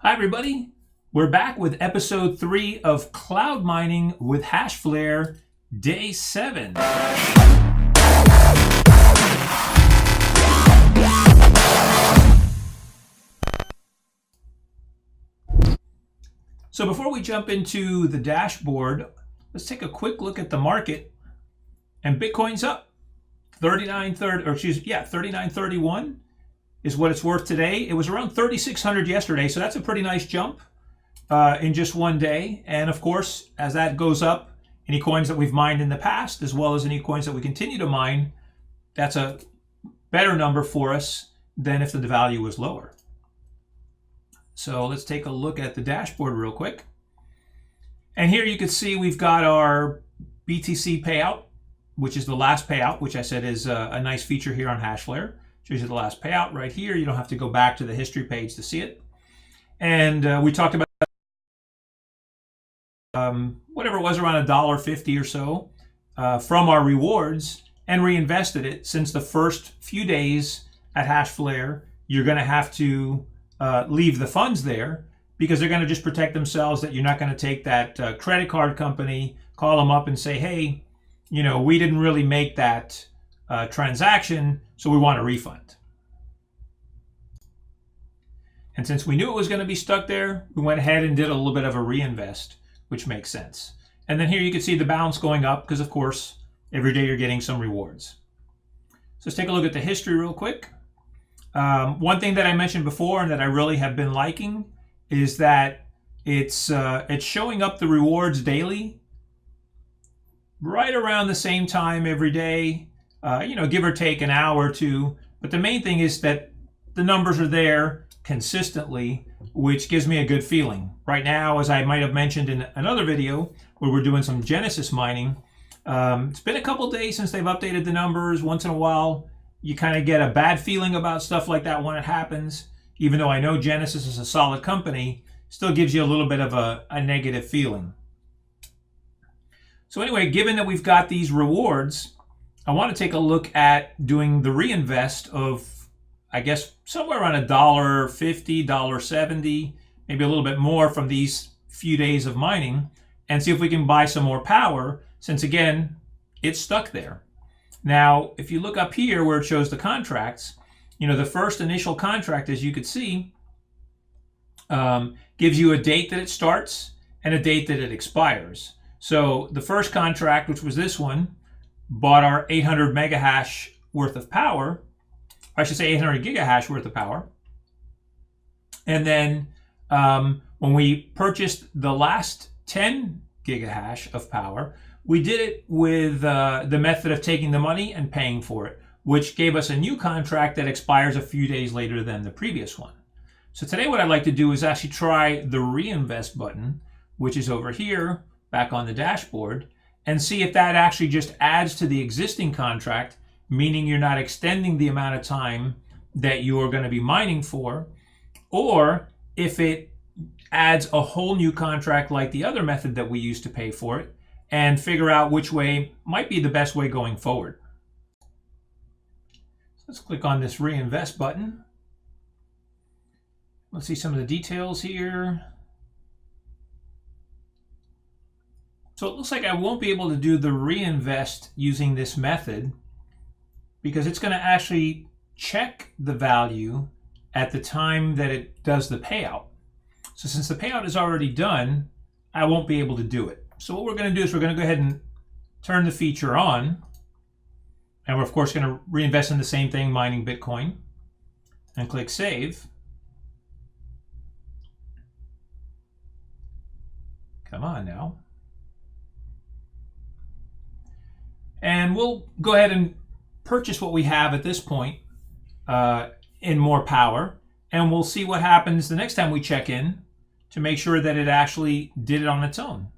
Hi everybody, we're back with episode 3 of Cloud Mining with Hashflare, day 7. So before we jump into the dashboard, let's take a quick look at the market. And Bitcoin's up 39.31 is what it's worth today. It was around 3,600 yesterday, so that's a pretty nice jump in just one day. And of course, as that goes up, any coins that we've mined in the past, as well as any coins that we continue to mine, that's a better number for us than if the value was lower. So let's take a look at the dashboard real quick. And here you can see we've got our BTC payout, which is the last payout, which I said is a nice feature here on Hashflare. Shows you the last payout right here. You don't have to go back to the history page to see it. And we talked about whatever it was, around $1.50 or so from our rewards, and reinvested it. Since the first few days at Hashflare, you're going to have to leave the funds there because they're going to just protect themselves that you're not going to take that credit card company, call them up and say, hey, you know, we didn't really make that transaction, so we want a refund. And since we knew it was going to be stuck there, we went ahead and did a little bit of a reinvest, which makes sense. And then here you can see the balance going up because, of course, every day you're getting some rewards. So let's take a look at the history real quick. One thing that I mentioned before and that I really have been liking is that it's showing up the rewards daily right around the same time every day, give or take an hour or two. But the main thing is that the numbers are there consistently, which gives me a good feeling. Right now, as I might have mentioned in another video where we're doing some Genesis mining, it's been a couple days since they've updated the numbers. Once in a while, you kind of get a bad feeling about stuff like that when it happens. Even though I know Genesis is a solid company, still gives you a little bit of a negative feeling. So anyway, given that we've got these rewards, I want to take a look at doing the reinvest of, I guess, somewhere around $1.50, $1.70, maybe a little bit more from these few days of mining, and see if we can buy some more power, since again, it's stuck there. Now, if you look up here where it shows the contracts, the first initial contract, as you could see, gives you a date that it starts and a date that it expires. So the first contract, which was this one, bought our 800 megahash worth of power. I should say 800 gigahash worth of power. And then when we purchased the last 10 gigahash of power, we did it with the method of taking the money and paying for it, which gave us a new contract that expires a few days later than the previous one. So today what I'd like to do is actually try the reinvest button, which is over here, back on the dashboard, and see if that actually just adds to the existing contract, meaning you're not extending the amount of time that you're going to be mining for, or if it adds a whole new contract like the other method that we used to pay for it, and figure out which way might be the best way going forward. Let's click on this reinvest button. Let's see some of the details here. So it looks like I won't be able to do the reinvest using this method because it's going to actually check the value at the time that it does the payout. So since the payout is already done, I won't be able to do it. So what we're going to do is we're going to go ahead and turn the feature on. And we're of course going to reinvest in the same thing, mining Bitcoin, and click save. Come on now. And we'll go ahead and purchase what we have at this point in more power. And we'll see what happens the next time we check in to make sure that it actually did it on its own.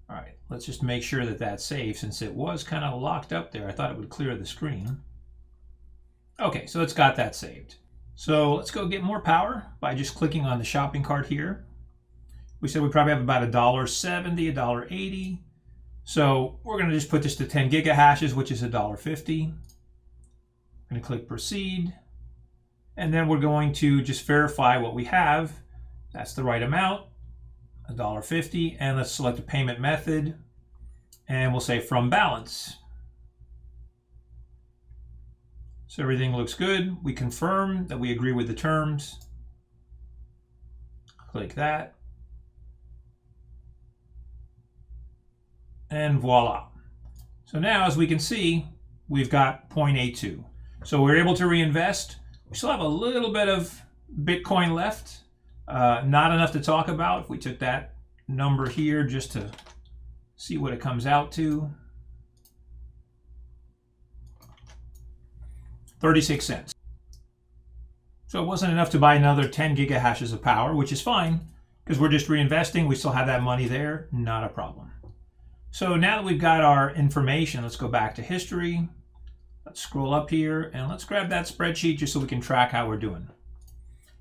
All right, let's just make sure that that's saved since it was kind of locked up there. I thought it would clear the screen. Okay, so it's got that saved. So let's go get more power by just clicking on the shopping cart here. We said we probably have about $1.70, $1.80. So we're going to just put this to 10 gigahashes, which is $1.50. I'm going to click proceed. And then we're going to just verify what we have. That's the right amount, $1.50. And let's select a payment method. And we'll say from balance. So everything looks good. We confirm that we agree with the terms. Click that. And voila. So now, as we can see, we've got 0.82. So we're able to reinvest. We still have a little bit of Bitcoin left. Not enough to talk about. If we took that number here just to see what it comes out to. 36 cents. So it wasn't enough to buy another 10 gigahashes of power, which is fine because we're just reinvesting. We still have that money there. Not a problem. So now that we've got our information, let's go back to history. Let's scroll up here and let's grab that spreadsheet just so we can track how we're doing.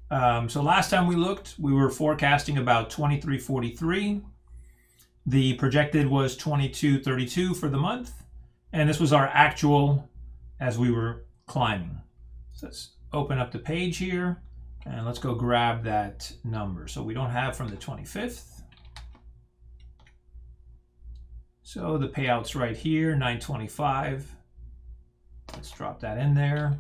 So last time we looked, we were forecasting about 23.43. The projected was 22.32 for the month. And this was our actual as we were climbing. So let's open up the page here and let's go grab that number. So we don't have from the 25th. So the payout's right here, 925. Let's drop that in there.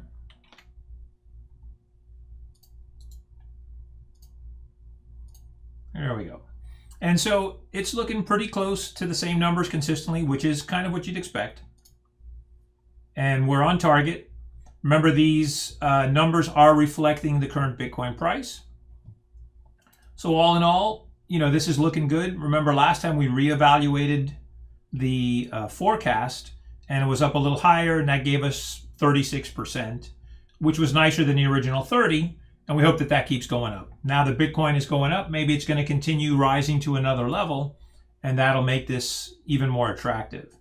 There we go. And so it's looking pretty close to the same numbers consistently, which is kind of what you'd expect. And we're on target. Remember, these numbers are reflecting the current Bitcoin price. So all in all, this is looking good. Remember, last time we reevaluated the forecast and it was up a little higher, and that gave us 36%, which was nicer than the original 30. And we hope that that keeps going up. Now that Bitcoin is going up, maybe it's going to continue rising to another level, and that'll make this even more attractive.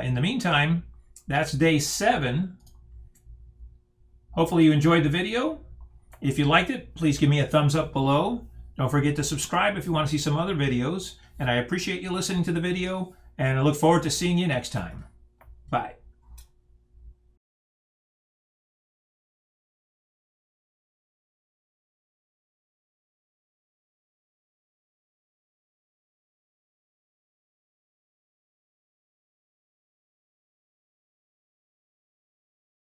In the meantime, that's day 7. Hopefully you enjoyed the video. If you liked it, please give me a thumbs up below. Don't forget to subscribe if you want to see some other videos. And I appreciate you listening to the video, and I look forward to seeing you next time. Bye.